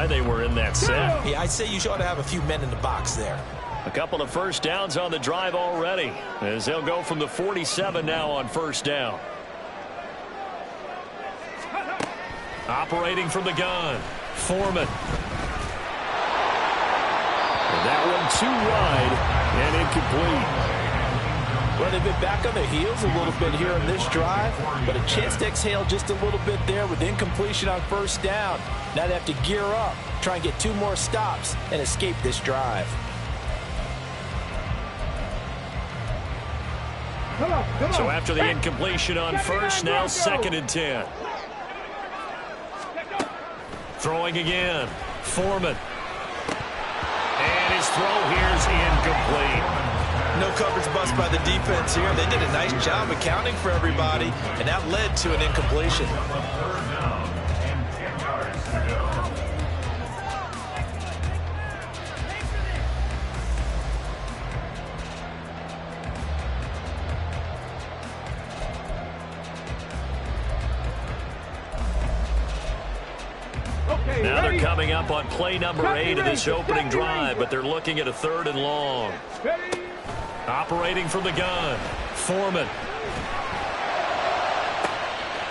why they were in that set. Yeah, I'd say you ought to have a few men in the box there. A couple of first downs on the drive already, as they'll go from the 47 now on first down. Operating from the gun, Foreman. And that one too wide and incomplete. Well, they've been back on their heels a little bit here on this drive, but a chance to exhale just a little bit there with incompletion on first down. Now they have to gear up, try and get 2 more stops, and escape this drive. Come on. So after the incompletion on first, now 2nd and 10. Throwing again, Foreman. And his throw here is incomplete. No coverage bust by the defense here. They did a nice job accounting for everybody, and that led to an incompletion. Now they're coming up on play number 8 of this opening drive, but they're looking at a 3rd and long. Operating from the gun, Foreman.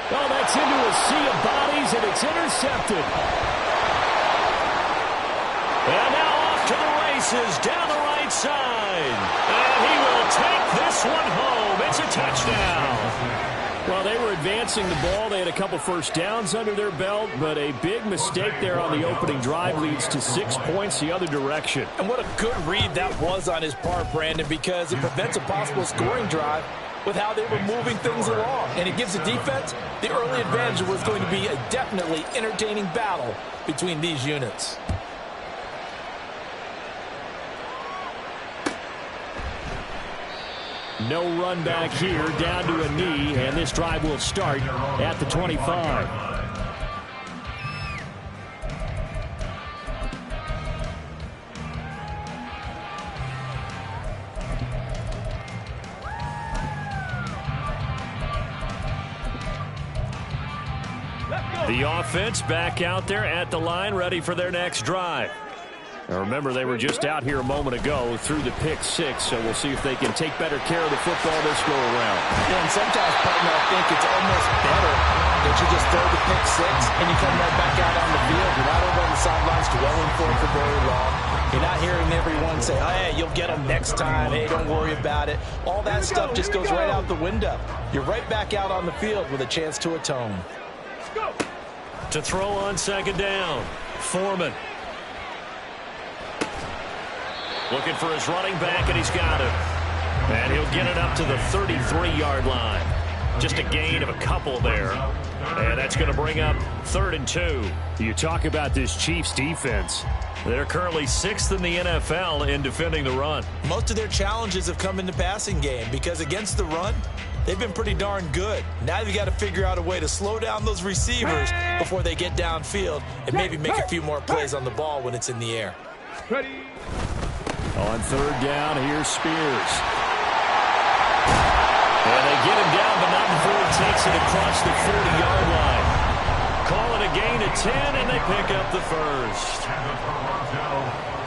Oh, that's into a sea of bodies, and it's intercepted. And now off to the races down the right side. And he will take this one home. It's a touchdown. Well, they were advancing the ball. They had a couple first downs under their belt, but a big mistake there on the opening drive leads to 6 points the other direction. And what a good read that was on his part, Brandon, because it prevents a possible scoring drive with how they were moving things along. And it gives the defense the early advantage of what's going to be a definitely entertaining battle between these units. No run back here, down to a knee, and this drive will start at the 25. The offense back out there at the line, ready for their next drive. Now remember, they were just out here a moment ago through the pick 6, so we'll see if they can take better care of the football this go around. Yeah, and sometimes, partner, I think it's almost better that you just throw the pick 6 and you come right back out on the field. You're not over on the sidelines dwelling for it for very long. You're not hearing everyone say, oh, hey, you'll get them next time. Hey, don't worry about it. All that stuff just goes right out the window. You're right back out on the field with a chance to atone. To throw on 2nd down, Foreman. Looking for his running back, and he's got him. And he'll get it up to the 33-yard line. Just a gain of a couple there. And that's going to bring up 3rd and 2. You talk about this Chiefs defense. They're currently 6th in the NFL in defending the run. Most of their challenges have come in the passing game because against the run, they've been pretty darn good. Now they've got to figure out a way to slow down those receivers before they get downfield and maybe make a few more plays on the ball when it's in the air. Ready. On 3rd down, here's Spears. And they get him down, but not before he takes it across the 40-yard line. Call it a gain of 10, and they pick up the first.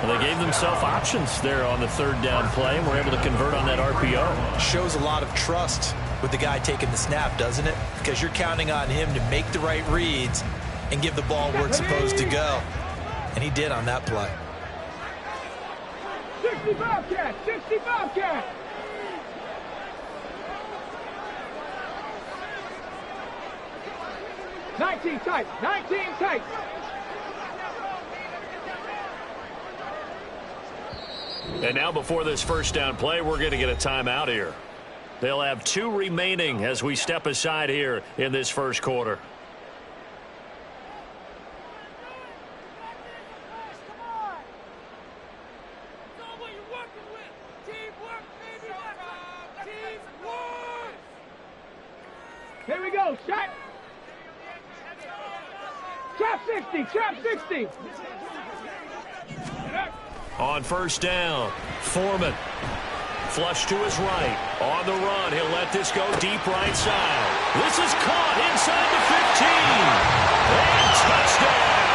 And they gave themselves options there on the 3rd down play, and were able to convert on that RPO. Shows a lot of trust with the guy taking the snap, doesn't it? Because you're counting on him to make the right reads and give the ball where it's supposed to go. And he did on that play. 60 Bobcat! 60 Bobcat! Nineteen tight! 19 tight! And now before this first down play, we're going to get a timeout here. They'll have 2 remaining as we step aside here in this first quarter. Here we go, shot! Trap 60, trap 60! On first down, Foreman. Flush to his right. On the run, he'll let this go deep right side. This is caught inside the 15. And touchdown!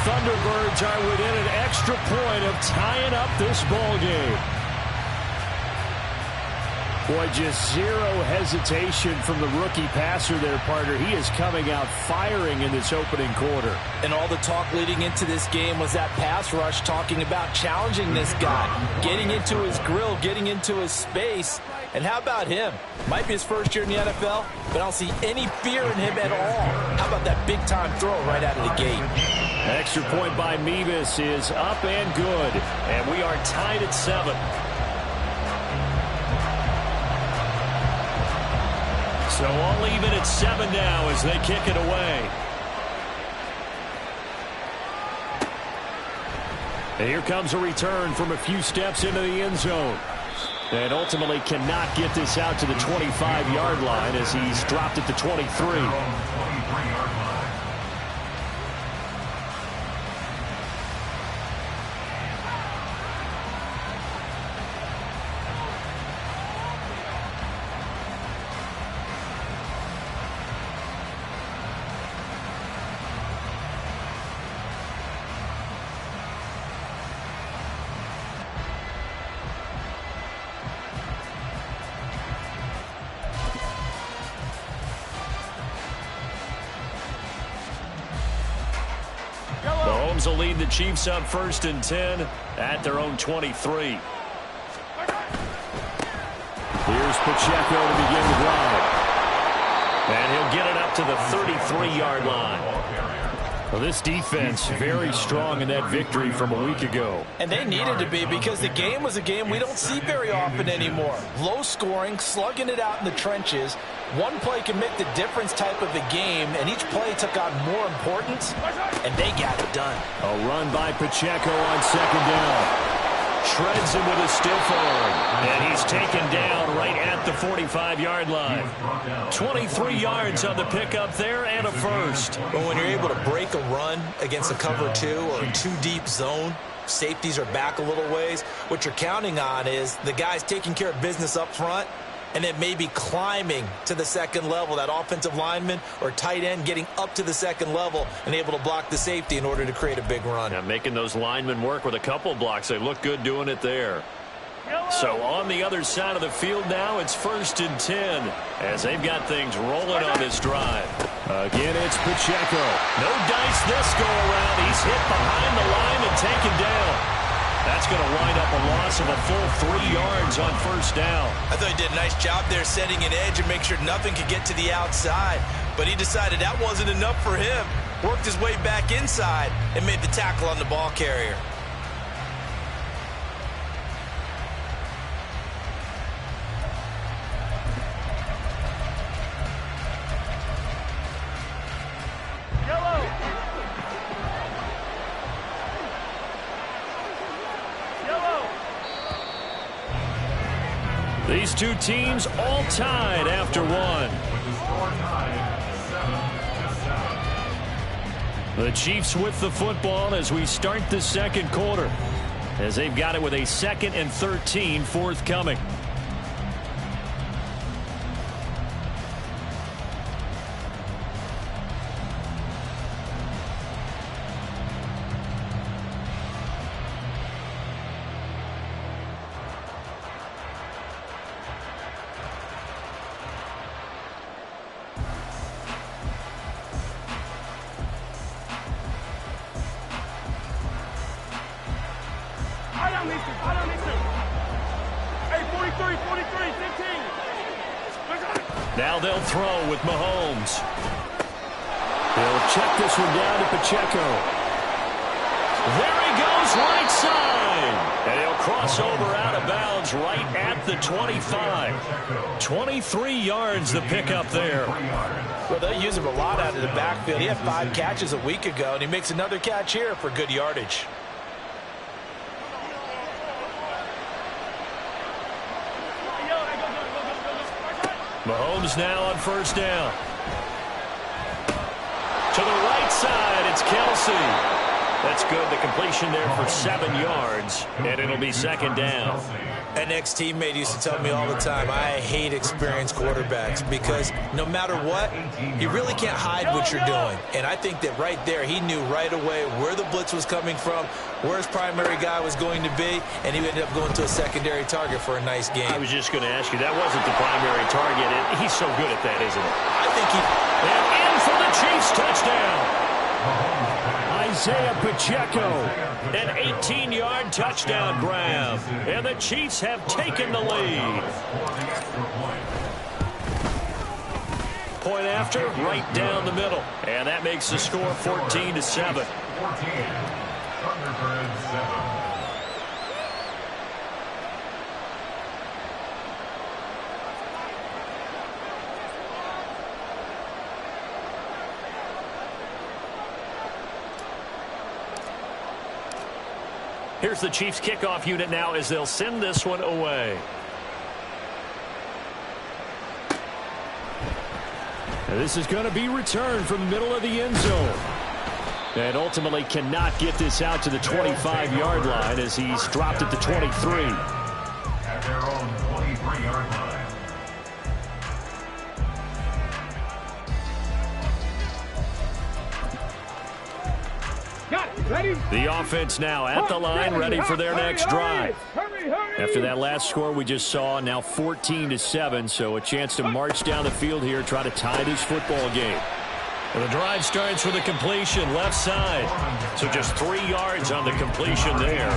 Thunderbirds are within an extra point of tying up this ball game. Boy, just zero hesitation from the rookie passer there, partner. He is coming out firing in this opening quarter. And all the talk leading into this game was that pass rush, talking about challenging this guy, getting into his grill, getting into his space. And how about him? Might be his first year in the NFL, but I don't see any fear in him at all. How about that big-time throw right out of the gate? Extra point by Mevis is up and good. And we are tied at 7. So all even at 7 now as they kick it away. And here comes a return from a few steps into the end zone. And ultimately cannot get this out to the 25-yard line as he's dropped at the 23. Mahomes will lead the Chiefs up 1st and 10 at their own 23. Here's Pacheco to begin the drive. And he'll get it up to the 33-yard line. Well, this defense very strong in that victory from a week ago. And they needed to be, because the game was a game we don't see very often anymore. Low scoring, slugging it out in the trenches. One play can make the difference type of a game, and each play took on more importance, and they got it done. A run by Pacheco on 2nd down. Shreds him with a stiff arm. And he's taken down right at the 45-yard line. 23 yards on the pickup there and a first. But when you're able to break a run against a cover 2 or a 2-deep zone, safeties are back a little ways. What you're counting on is the guys taking care of business up front, and then maybe climbing to the 2nd level, that offensive lineman or tight end getting up to the 2nd level and able to block the safety in order to create a big run. Yeah, making those linemen work with a couple blocks. They look good doing it there. So on the other side of the field now, it's 1st and 10 as they've got things rolling on this drive. Again, it's Pacheco. No dice this go around. He's hit behind the line and taken down. That's going to wind up a loss of a full 3 yards on 1st down. I thought he did a nice job there setting an edge and make sure nothing could get to the outside. But he decided that wasn't enough for him. Worked his way back inside and made the tackle on the ball carrier. These two teams all tied after one. The Chiefs with the football as we start the 2nd quarter, as they've got it with a 2nd and 13 forthcoming. Now they'll throw with Mahomes. They'll check this one down to Pacheco. There he goes, right side. And he'll cross over out of bounds right at the 25. 23 yards the pickup there. Well, they use him a lot out of the backfield. He had 5 catches a week ago, and he makes another catch here for good yardage. Mahomes now on 1st down. To the right side, it's Kelsey. That's good. The completion there for 7 yards, and it'll be second down. An ex-teammate used to tell me all the time, I hate experienced quarterbacks because no matter what, you really can't hide what you're doing. And I think that right there, he knew right away where the blitz was coming from, where his primary guy was going to be, and he ended up going to a secondary target for a nice game. I was just going to ask you, that wasn't the primary target. He's so good at that, isn't he? I think he... And in for the Chiefs touchdown. Isaiah Pacheco, an 18-yard touchdown grab, and the Chiefs have taken the lead. Point after, right down the middle, and that makes the score 14-7. Here's the Chiefs kickoff unit now as they'll send this one away. And this is going to be returned from the middle of the end zone. And ultimately cannot get this out to the 25-yard line as he's dropped at the 23. At their own 23-yard line. Got it. Ready? The offense now at the line, ready for their next drive. Hurry. After that last score we just saw, now 14-7, so a chance to march down the field here, try to tie this football game. And the drive starts with a completion left side. So just 3 yards on the completion there.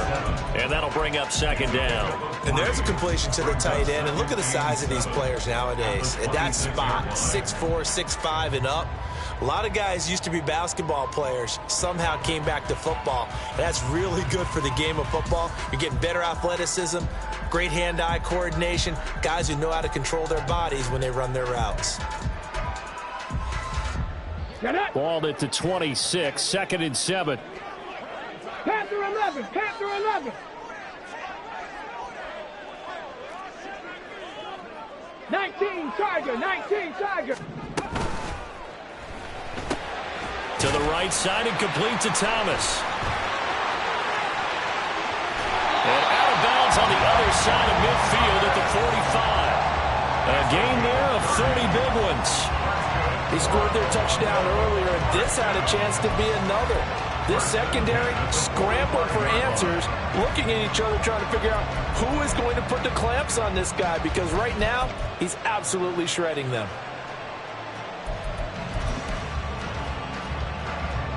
And that'll bring up second down. And there's a completion to the tight end. And look at the size of these players nowadays. At that spot, 6'4", 6'5", and up. A lot of guys used to be basketball players, somehow came back to football. And that's really good for the game of football. You're getting better athleticism, great hand-eye coordination, guys who know how to control their bodies when they run their routes. Ball at the 26, 2nd and 7. Panther 11. Panther 11. 19 Tiger. 19 Tiger. To the right side and complete to Thomas. And out of bounds on the other side of midfield at the 45. A gain there of 30 big ones. He scored their touchdown earlier, and this had a chance to be another. This secondary scrambled for answers, looking at each other, trying to figure out who is going to put the clamps on this guy, because right now, he's absolutely shredding them.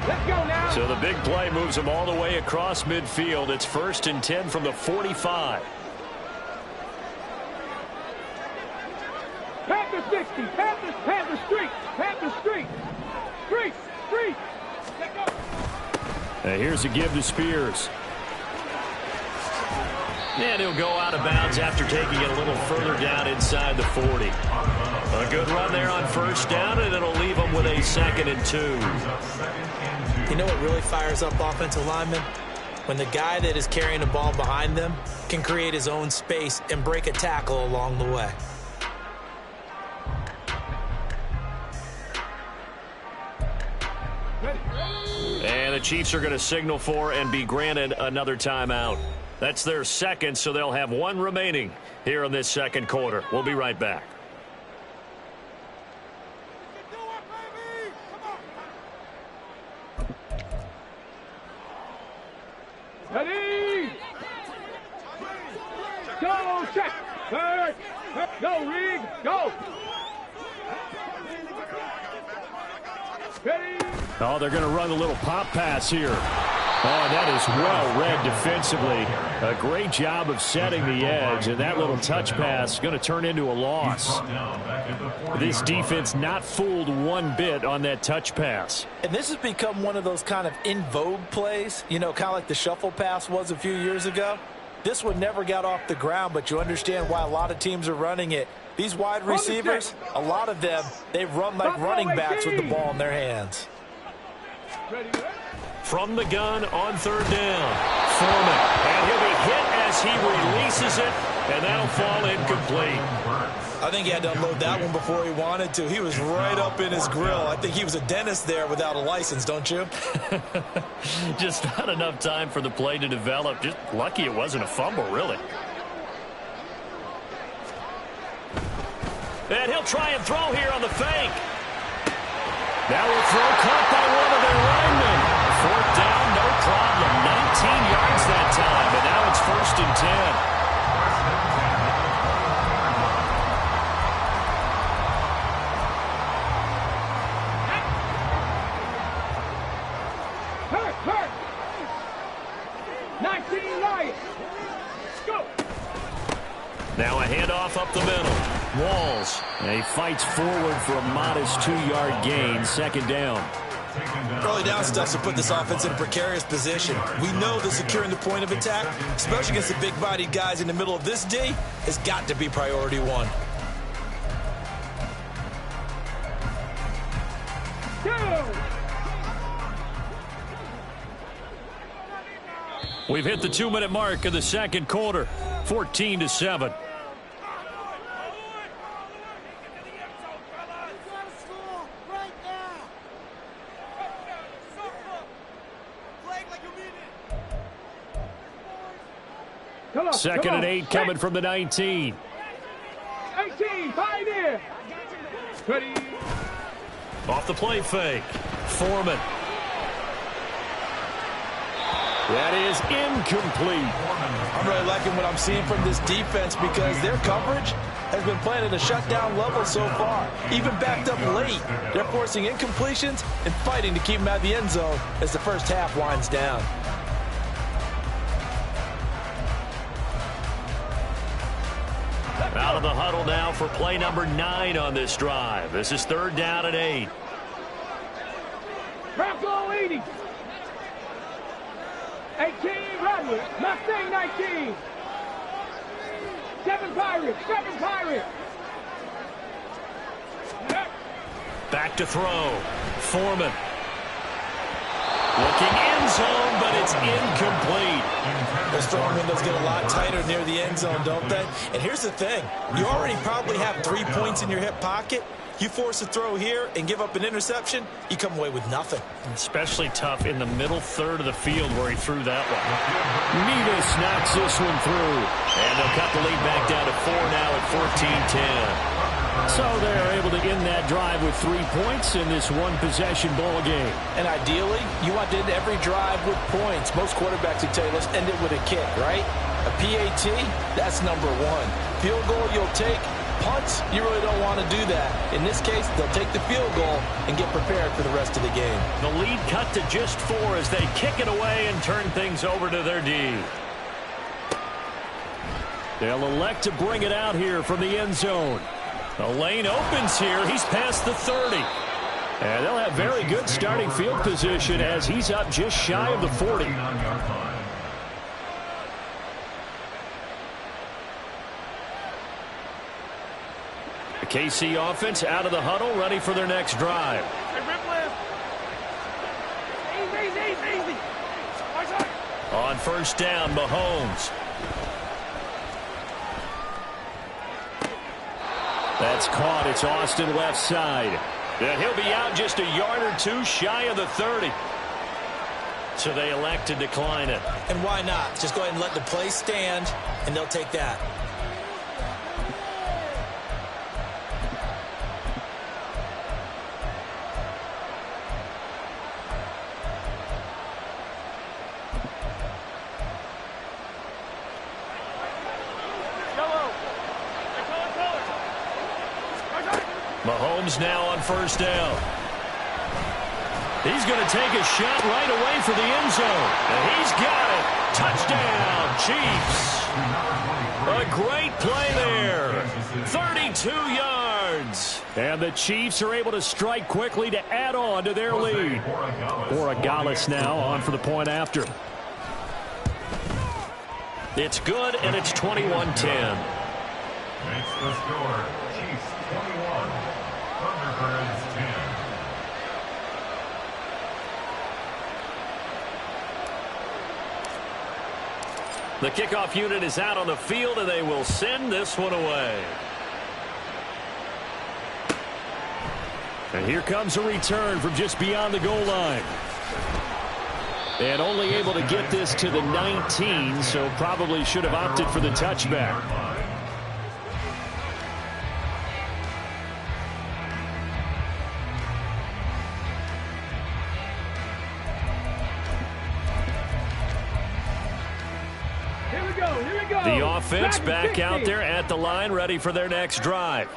Let's go now. So the big play moves them all the way across midfield. It's 1st and 10 from the 45. Panther 60. Panther Street. Panther Street. Street. Let go. Here's a give to Spears. And he'll go out of bounds after taking it a little further down inside the 40. A good run there on 1st down, and it'll leave them with a 2nd and 2. You know what really fires up offensive linemen? When the guy that is carrying the ball behind them can create his own space and break a tackle along the way. And the Chiefs are going to signal for and be granted another timeout. That's their 2nd, so they'll have 1 remaining here in this 2nd quarter. We'll be right back. Ready? Go, check. Third. Go, Reed. Go. Ready? Oh, they're going to run a little pop pass here. Oh, that is well read defensively. A great job of setting the edge, and that little touch pass is going to turn into a loss. This defense not fooled one bit on that touch pass. And this has become one of those kind of in vogue plays, you know, kind of like the shuffle pass was a few years ago. This one never got off the ground, but you understand why a lot of teams are running it. These wide receivers, a lot of them, they run like running backs with the ball in their hands. From the gun on 3rd down, Foreman. And he'll be hit as he releases it, and that'll fall incomplete. I think he had to unload that one before he wanted to. He was right up in his grill. I think he was a dentist there without a license, don't you? Just not enough time for the play to develop. Just lucky it wasn't a fumble, really. And he'll try and throw here on the fake. That will throw caught by one of their linemen. 4th down, no problem. 19 yards that time, and now it's 1st and 10. Now a handoff up the middle. Walls. And he fights forward for a modest 2-yard gain. 2nd down. Early down stuff to put this offense in a precarious position. We know that securing the point of attack, especially against the big-bodied guys in the middle of this D, has got to be priority one. We've hit the 2-minute mark of the 2nd quarter. 14-7. Second and 8 coming from the 19. 18, pioneer. Ready. Off the play fake. Foreman. That is incomplete. I'm really liking what I'm seeing from this defense because their coverage has been playing at a shutdown level so far. Even backed up late, they're forcing incompletions and fighting to keep them out of the end zone as the first half winds down. Out of the huddle now for play number 9 on this drive. This is 3rd down and 8. Bronco 80. 18, Rodwood. Mustang 19. 7 Pirates. 7 Pirates. Back to throw. Foreman. Looking end zone, but it's incomplete. Those throwing windows get a lot tighter near the end zone, don't they? And here's the thing. You already probably have 3 points in your hip pocket. You force a throw here and give up an interception, you come away with nothing. Especially tough in the middle third of the field where he threw that one. Nevis knocks this one through. And they'll cut the lead back down to 4 now at 14-10. So they're able to end that drive with 3 points in this one-possession ball game. And ideally, you want to end every drive with points. Most quarterbacks would tell you, let's end it with a kick, right? A PAT, that's number 1. Field goal you'll take. Punts, you really don't want to do that. In this case, they'll take the field goal and get prepared for the rest of the game. The lead cut to just 4 as they kick it away and turn things over to their D. They'll elect to bring it out here from the end zone. The lane opens here. He's past the 30. And they'll have very good starting field position as he's up just shy of the 40. The KC offense out of the huddle, ready for their next drive. Easy. On 1st down, Mahomes. That's caught. It's Austin left side. And he'll be out just a yard or 2 shy of the 30. So they elect to decline it. And why not? Just go ahead and let the play stand, and they'll take that. Mahomes now on 1st down. He's going to take a shot right away for the end zone. And he's got it. Touchdown, Chiefs. A great play there. 32 yards. And the Chiefs are able to strike quickly to add on to their lead. Borregales now on for the point after. It's good, and it's 21-10. Makes the score. Chiefs 21. Thunderbirds 10. The kickoff unit is out on the field, and they will send this one away. And here comes a return from just beyond the goal line. And only able to get this to the 19, so probably should have opted for the touchback. The offense back out there at the line, ready for their next drive.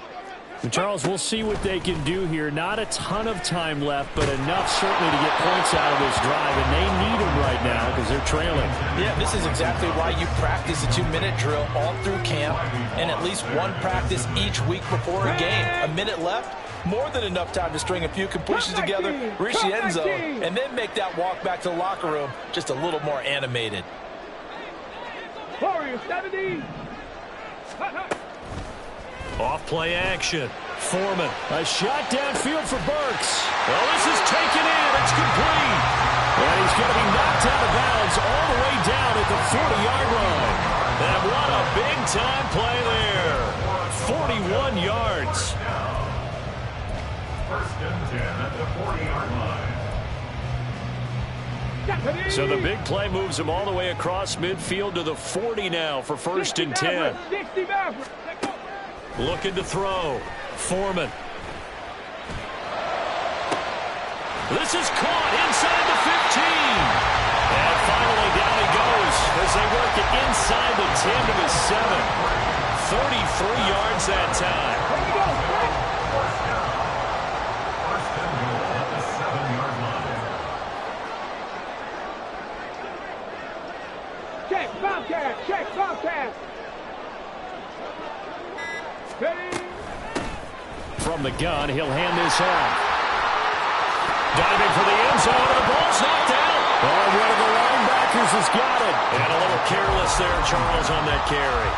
And Charles, we'll see what they can do here. Not a ton of time left, but enough certainly to get points out of this drive, and they need them right now because they're trailing. Yeah, this is exactly why you practice a 2-minute drill all through camp and at least one practice each week before a game. A minute left, more than enough time to string a few completions together, reach the end zone, and then make that walk back to the locker room just a little more animated. Warrior 70. Off play action. Foreman. A shot downfield for Burks. Well, this is taken in. It's complete. And he's going to be knocked out of bounds all the way down at the 40-yard line. And what a big-time play there. 41 yards. First and 10 at the 40-yard line. So the big play moves him all the way across midfield to the 40 now for first and 10. Looking to throw. Foreman. This is caught inside the 15. And finally down he goes as they work it inside the 10 to the 7. 33 yards that time. First and goal at the 7-yard line. Check, Bobcat, check, Bobcat. From the gun, he'll hand this off. Diving for the end zone, and the ball's knocked out. Oh, one of the linebackers has got it. And a little careless there, Charles, on that carry.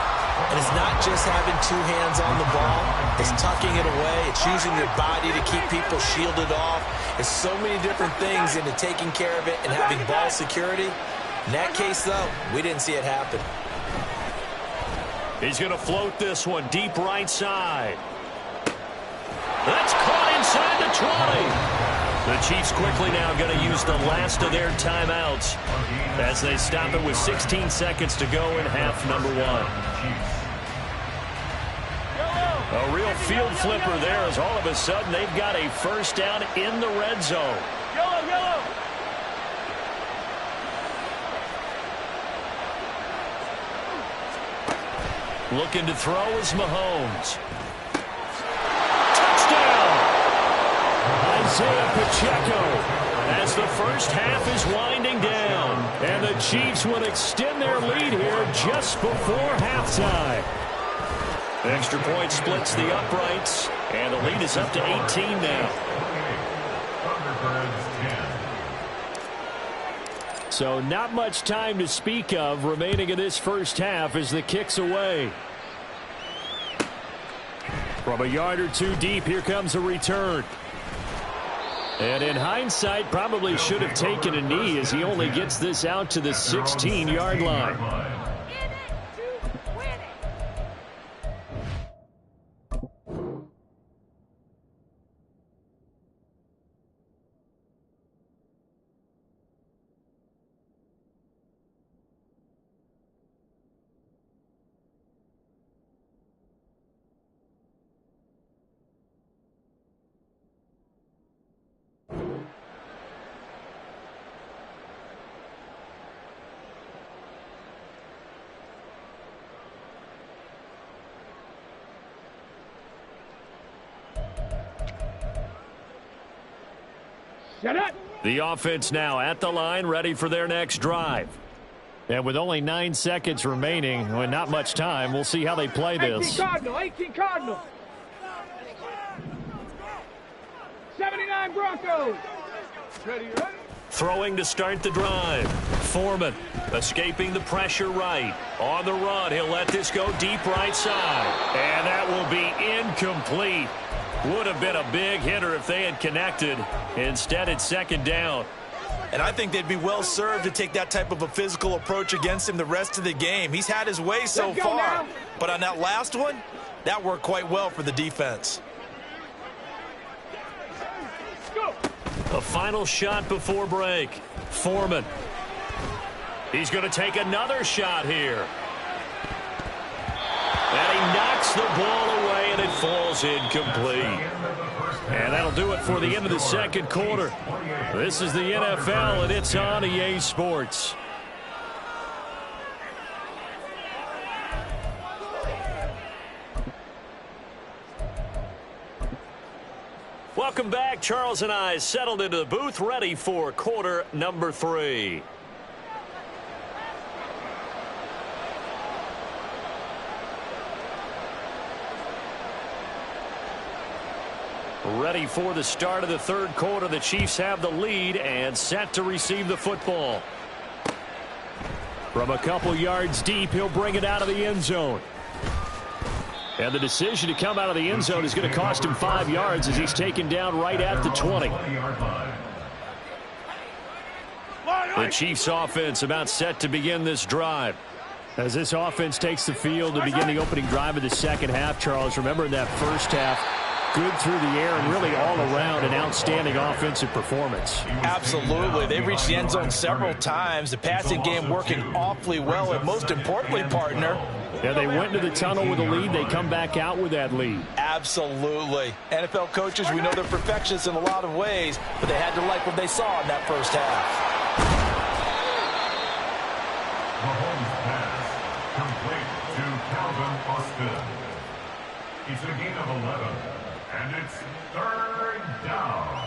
And it's not just having two hands on the ball. It's tucking it away. It's using your body to keep people shielded off. It's so many different things into taking care of it and having ball security. In that case, though, we didn't see it happen. He's going to float this one deep right side. That's caught inside the 20. The Chiefs quickly now going to use the last of their timeouts as they stop it with 16 seconds to go in half number 1. A real field flipper there as all of a sudden they've got a first down in the red zone. Yellow. Looking to throw is Mahomes. Touchdown! Isaiah Pacheco as the first half is winding down. And the Chiefs will extend their lead here just before halftime. Extra point splits the uprights, and the lead is up to 18 now. So not much time to speak of remaining in this first half as the kick's away. From a yard or two deep, here comes a return. And in hindsight, probably should have taken a knee as he only gets this out to the 16-yard line. The offense now at the line, ready for their next drive. And with only 9 seconds remaining, and not much time, we'll see how they play this. 18 Cardinal. 79 Broncos. Ready? Throwing to start the drive. Foreman escaping the pressure right. On the run, he'll let this go deep right side. And that will be incomplete. Would have been a big hitter if they had connected. Instead, it's second down. And I think they'd be well served to take that type of a physical approach against him the rest of the game. He's had his way so far. But on that last one, that worked quite well for the defense. A final shot before break. Foreman. He's going to take another shot here. And he knocks the ball away, and it falls incomplete. And that'll do it for the end of the second quarter. This is the NFL, and it's on EA Sports. Welcome back. Charles and I settled into the booth, ready for quarter number 3. Ready for the start of the third quarter. The Chiefs have the lead and set to receive the football. From a couple yards deep, he'll bring it out of the end zone. And the decision to come out of the end zone is going to cost him 5 yards as he's taken down right at the 20. The Chiefs offense about set to begin this drive. As this offense takes the field to begin the opening drive of the second half, Charles, remember in that first half, good through the air and really all around an outstanding offensive performance. Absolutely. They've reached the end zone several times. The passing game working awfully well, and most importantly, partner, yeah, they went into the tunnel with a lead. They come back out with that lead. Absolutely. NFL coaches, we know they're perfectionists in a lot of ways, but they had to like what they saw in that first half. Mahomes pass complete to Calvin Austin. It's a gain of 11, and it's third down.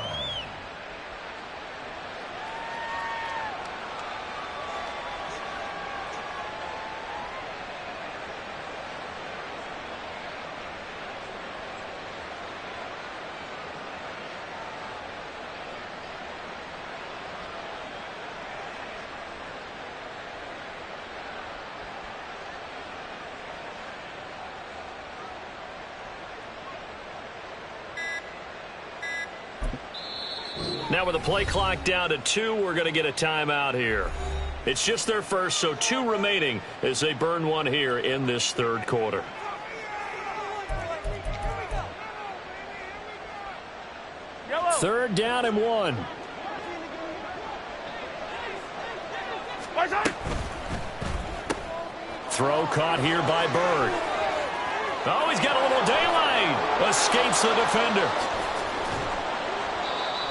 Now with the play clock down to 2, we're going to get a timeout here. It's just their first, so 2 remaining as they burn one here in this third quarter. Third down and 1. Throw caught here by Bird. Oh, he's got a little daylight. Escapes the defender.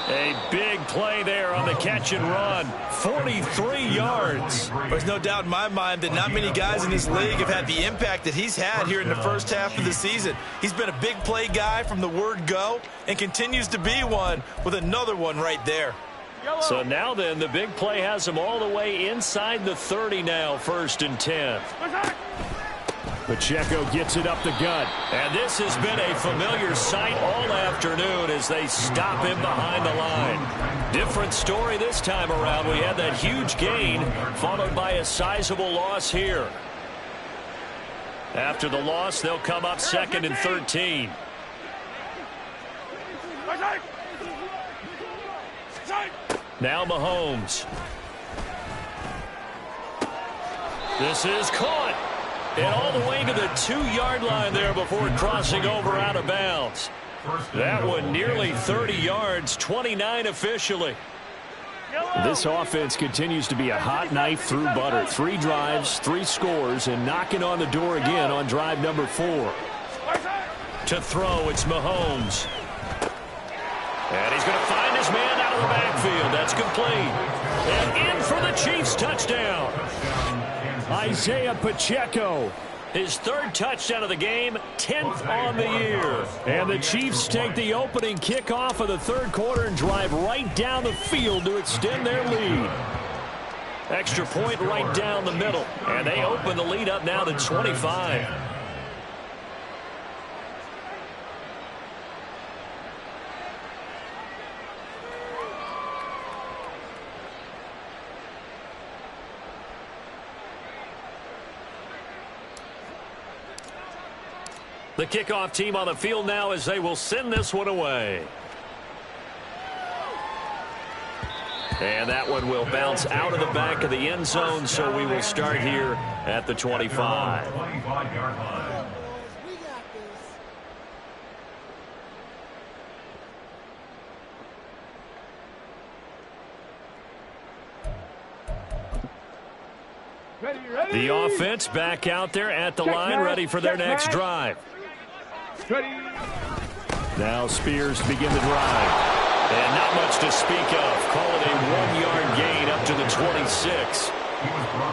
A big play there on the catch and run. 43 yards. There's no doubt in my mind that not many guys in this league have had the impact that he's had here in the first half of the season. He's been a big play guy from the word go and continues to be one with another one right there. So now then, the big play has him all the way inside the 30 now, 1st and 10. Pacheco gets it up the gut. And this has been a familiar sight all afternoon as they stop him behind the line. Different story this time around. We had that huge gain followed by a sizable loss here. After the loss, they'll come up 2nd and 13. Now Mahomes. This is caught. And all the way to the 2-yard line there before crossing over out of bounds. That one nearly 30 yards, 29 officially. This offense continues to be a hot knife through butter. 3 drives, 3 scores, and knocking on the door again on drive number 4. To throw, it's Mahomes. And he's going to find his man out of the backfield. That's complete. And in for the Chiefs touchdown. Isaiah Pacheco. His 3rd touchdown of the game, 10th on the year. And the Chiefs take the opening kickoff of the third quarter and drive right down the field to extend their lead. Extra point right down the middle. And they open the lead up now to 25. The kickoff team on the field now as they will send this one away. And that one will bounce out of the back of the end zone, so we will start here at the 25. The offense back out there at the line, ready for their next drive. Now Spears to begin the drive. And not much to speak of. Call it a 1-yard gain up to the 26.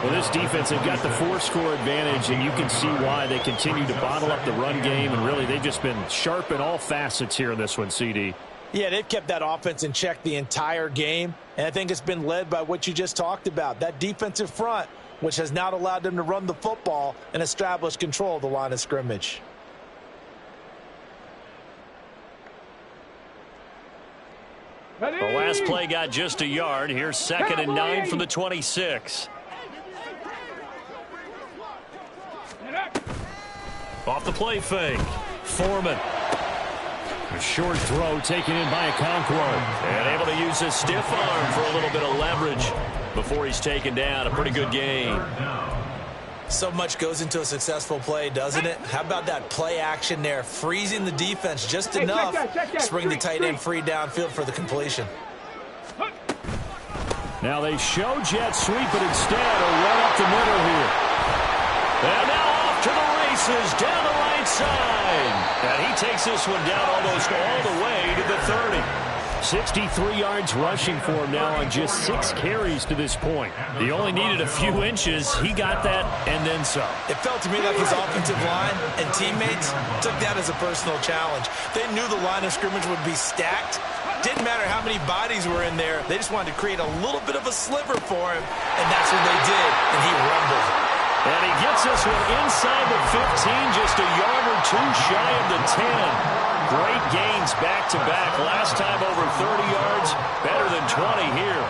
Well, this defense, they've got the 4-score advantage, and you can see why they continue to bottle up the run game. And really, they've just been sharp in all facets here in this one, CD. Yeah, they've kept that offense in check the entire game. And I think it's been led by what you just talked about, that defensive front, which has not allowed them to run the football and establish control of the line of scrimmage. The last play got just a yard. Here's 2nd and 9 from the 26. Off the play fake. Foreman. A short throw taken in by Okonkwo. And able to use his stiff arm for a little bit of leverage before he's taken down. A pretty good game. So much goes into a successful play, doesn't it? How about that play action there, freezing the defense just enough to bring the tight end free downfield for the completion. Now they show jet sweep, but instead a run up the middle here. And now off to the races down the right side. And he takes this one down almost all the way to the 30. 63 yards rushing for him now on just 6 carries to this point. He only needed a few inches. He got that and then some. It felt to me like his offensive line and teammates took that as a personal challenge. They knew the line of scrimmage would be stacked. Didn't matter how many bodies were in there. They just wanted to create a little bit of a sliver for him, and that's what they did, and he rumbled. And he gets this one inside the 15, just a yard or two shy of the 10. Great gains back-to-back. Last time over 30 yards, better than 20 here.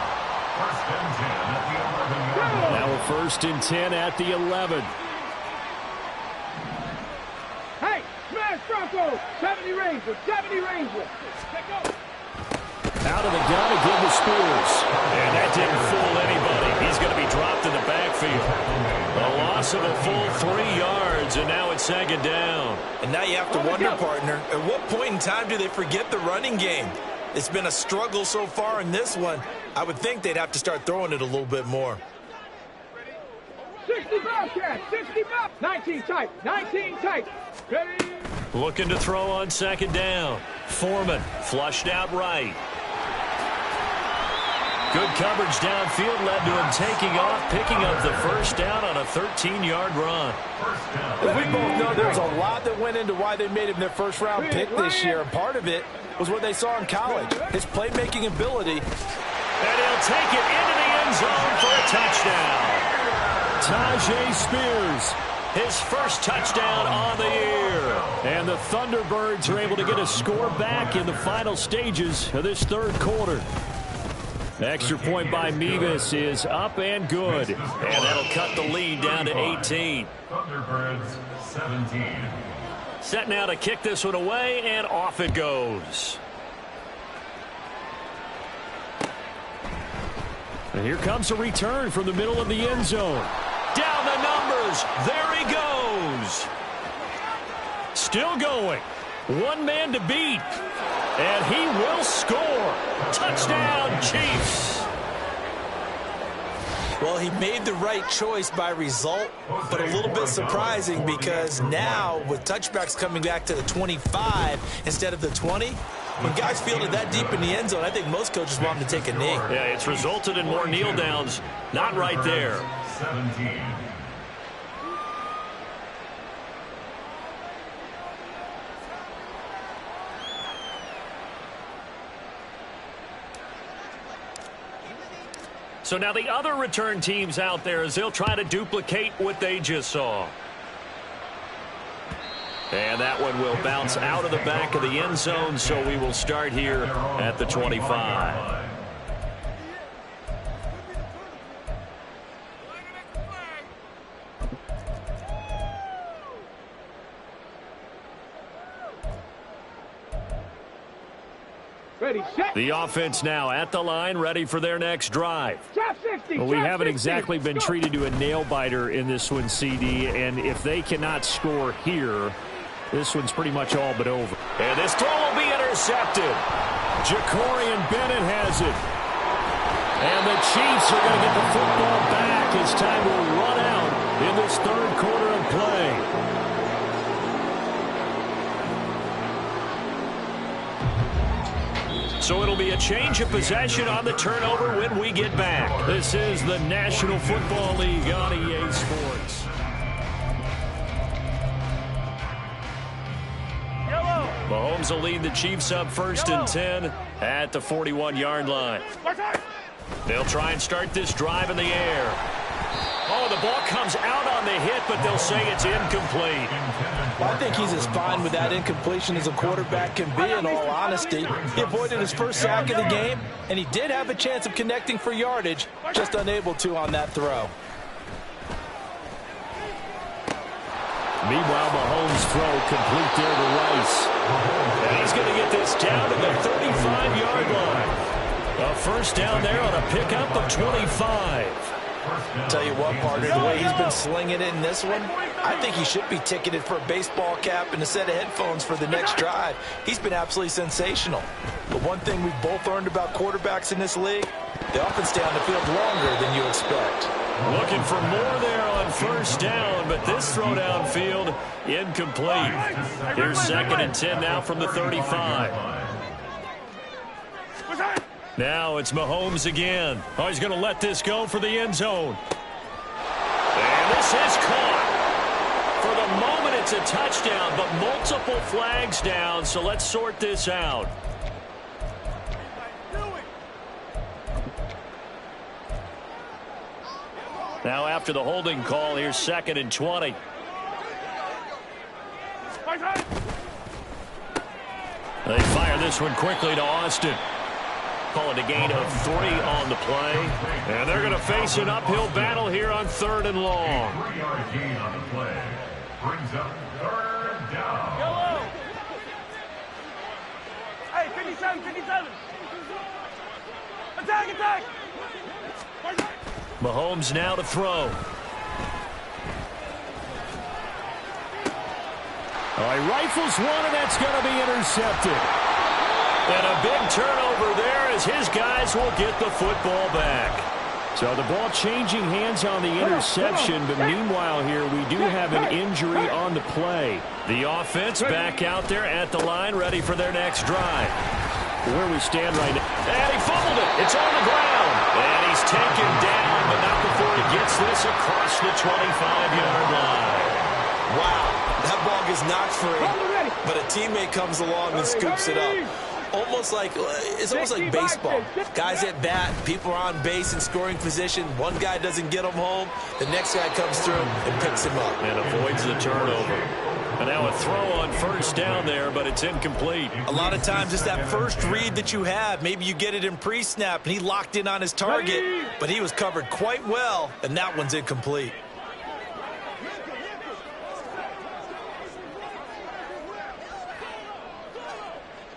Now a 1st and 10 at the 11. Hey, smash Bronco! 70 Ranger, 70 Ranger. Out of the gun again to Spears. And that didn't fool anybody. He's going to be dropped in the backfield. A loss of a full 3 yards, and now it's 2nd down. And now you have to wonder, partner, at what point in time do they forget the running game? It's been a struggle so far in this one. I would think they'd have to start throwing it a little bit more. 60 Bobcat, 60 Bob. 19 tight, 19 tight. Ready? Looking to throw on 2nd down. Foreman flushed out right. Good coverage downfield led to him taking off, picking up the 1st down on a 13-yard run. We both know there's a lot that went into why they made him their first-round pick this year, and part of it was what they saw in college, his playmaking ability. And he'll take it into the end zone for a touchdown. Tajay Spears, his first touchdown on the year. And the Thunderbirds are able to get a score back in the final stages of this 3rd quarter. Extra point by Mevis is up and good. And that'll cut the lead down to 18. Thunderbirds 17. Set now to kick this one away, and off it goes. And here comes a return from the middle of the end zone. Down the numbers. There he goes. Still going. One man to beat. And he will score. Touchdown, Chiefs. Well, he made the right choice by result, but a little bit surprising because now with touchbacks coming back to the 25 instead of the 20, when guys fielded that deep in the end zone, I think most coaches want them to take a knee. Yeah, it's resulted in more kneel downs. Not right there. 17. So now the other return teams out there as they'll try to duplicate what they just saw. And that one will bounce out of the back of the end zone, so we will start here at the 25. Ready, set. The offense now at the line, ready for their next drive. Trap 60. Well, we trap haven't 60. exactly been Go. treated to a nail-biter in this one, CD, and if they cannot score here, this one's pretty much all but over. And this throw will be intercepted. Jacorian Bennett has it. And the Chiefs are going to get the football back as time will run out in this third quarter of play. So it'll be a change of possession on the turnover when we get back. This is the National Football League on EA Sports. Mahomes will lead the Chiefs up 1st and 10 at the 41-yard line. They'll try and start this drive in the air. Oh, the ball comes out on the hit, but they'll say it's incomplete. I think he's as fine with that incompletion as a quarterback can be, in all honesty. He avoided his first sack of the game, and he did have a chance of connecting for yardage, just unable to on that throw. Meanwhile, Mahomes' throw complete there to Rice. And he's going to get this down to the 35-yard line. A first down there on a pickup of 25. Tell you what, partner, the way he's been slinging it in this one, I think he should be ticketed for a baseball cap and a set of headphones for the next drive. He's been absolutely sensational. But one thing we've both learned about quarterbacks in this league, they often stay on the field longer than you expect. Looking for more there on first down, but this throw downfield incomplete. Here's 2nd and 10 now from the 35. Now it's Mahomes again. Oh, he's going to let this go for the end zone. And this is caught. For the moment, it's a touchdown, but multiple flags down, so let's sort this out. Now after the holding call, here's 2nd and 20. They fire this one quickly to Austin. Call it a gain of 3 on the play. And they're going to face an uphill battle here on 3rd and long. 3-yard gain on the play. Brings up 3rd down. Yellow. Hey, 57, 57. Attack, attack. Mahomes now to throw. All right, rifles one, and that's going to be intercepted. And a big turnover there as his guys will get the football back. So the ball changing hands on the interception, but meanwhile here we do have an injury on the play. The offense back out there at the line, ready for their next drive. Where we stand right now. And he fumbled it. It's on the ground. And he's taken down, but not before he gets this across the 25-yard line. Wow, that ball gets knocked free, but a teammate comes along and scoops it up. It's almost like baseball. Guys at bat, people are on base in scoring position. One guy doesn't get him home. The next guy comes through and picks him up. And avoids the turnover. And now a throw on first down there, but it's incomplete. A lot of times it's that first read that you have. Maybe you get it in pre-snap, and he locked in on his target, but he was covered quite well, and that one's incomplete.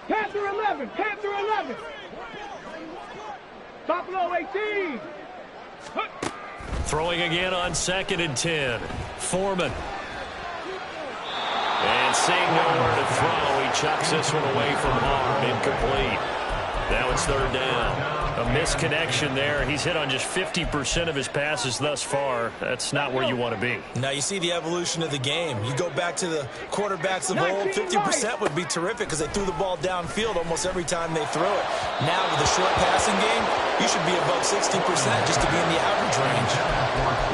Panther 11, Panther 11. Top low 18. Throwing again on 2nd and 10. Foreman. And seeing nowhere to throw, he chucks this one away from harm. Incomplete. Now it's 3rd down. A misconnection there. He's hit on just 50% of his passes thus far. That's not where you want to be. Now you see the evolution of the game. You go back to the quarterbacks of old, 50% would be terrific because they threw the ball downfield almost every time they threw it. Now with the short passing game, you should be above 60% just to be in the average range.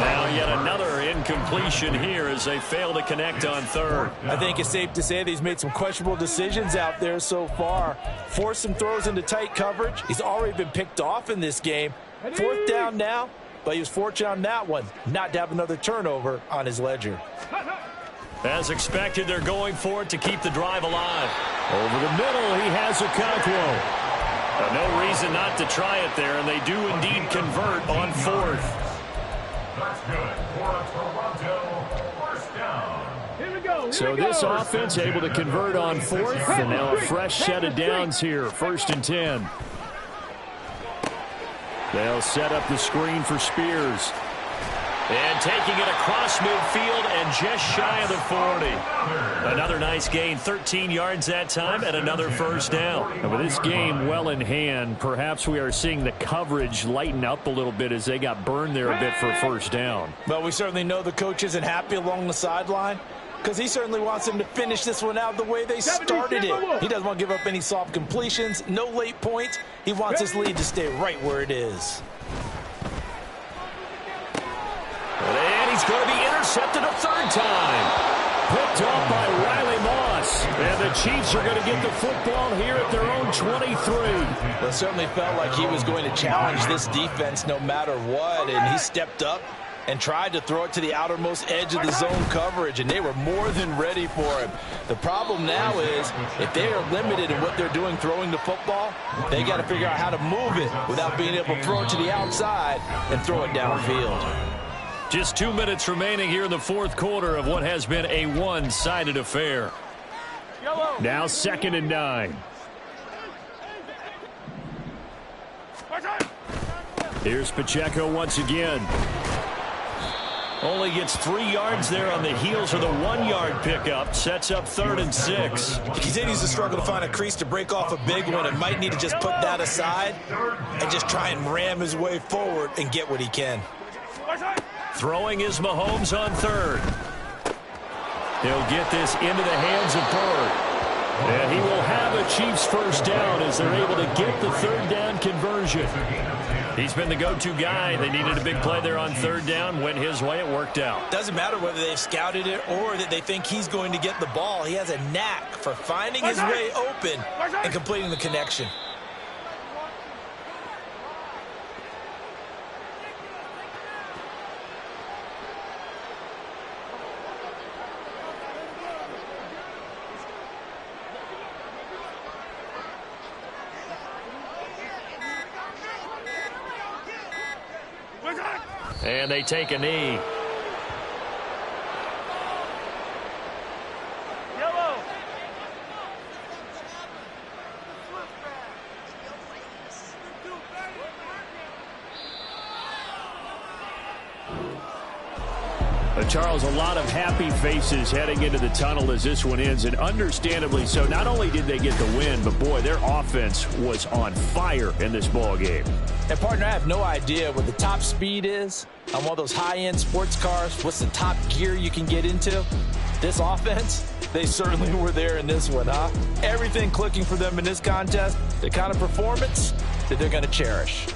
Now yet another incompletion here as they fail to connect on 3rd. I think it's safe to say that he's made some questionable decisions out there so far. Forced some throws into tight coverage. He's already been picked off in this game. 4th down now, but he was fortunate on that one not to have another turnover on his ledger. As expected, they're going for it to keep the drive alive. Over the middle, he has Okonkwo. No reason not to try it there, and they do indeed convert on 4th. That's good for a Toronto first down. Here we go. So this offense able to convert on 4th, and now a fresh set of downs here, 1st and 10. They'll set up the screen for Spears. And taking it across midfield and just shy of the 40. Another nice gain, 13 yards that time, and another first down. And with this game well in hand, perhaps we are seeing the coverage lighten up a little bit as they got burned there a bit for a first down. Well, we certainly know the coach isn't happy along the sideline because he certainly wants them to finish this one out the way they started it. He doesn't want to give up any soft completions, no late points. He wants his lead to stay right where it is. And he's going to be intercepted a third time. Picked off by Riley Moss. And the Chiefs are going to get the football here at their own 23. It certainly felt like he was going to challenge this defense no matter what, and he stepped up and tried to throw it to the outermost edge of the zone coverage, and they were more than ready for him. The problem now is if they are limited in what they're doing throwing the football, they got to figure out how to move it without being able to throw it to the outside and throw it downfield. Just 2 minutes remaining here in the fourth quarter of what has been a one-sided affair. Now 2nd and 9. Here's Pacheco once again. Only gets 3 yards there on the heels of the 1-yard pickup. Sets up 3rd and 6. He continues to struggle to find a crease to break off a big one and might need to just put that aside and just try and ram his way forward and get what he can. Throwing is Mahomes on 3rd. He'll get this into the hands of Bird. And he will have a Chiefs first down as they're able to get the 3rd down conversion. He's been the go-to guy. They needed a big play there on 3rd down. Went his way. It worked out. Doesn't matter whether they've scouted it or that they think he's going to get the ball. He has a knack for finding his way open and completing the connection. And they take a knee. Charles, a lot of happy faces heading into the tunnel as this one ends, and understandably so. Not only did they get the win, but boy, their offense was on fire in this ball game. And partner, I have no idea what the top speed is on one of those high-end sports cars. What's the top gear you can get into? This offense, they certainly were there in this one, huh? Everything clicking for them in this contest, the kind of performance that they're going to cherish.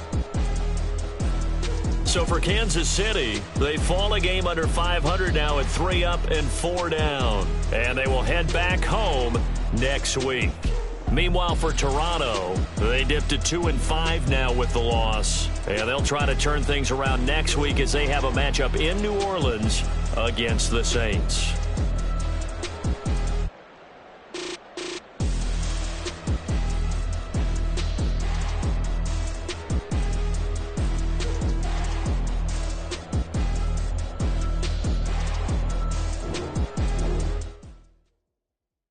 So for Kansas City, they fall a game under 500 now at 3 up and 4 down. And they will head back home next week. Meanwhile, for Toronto, they dipped to 2-5 now with the loss. And they'll try to turn things around next week as they have a matchup in New Orleans against the Saints.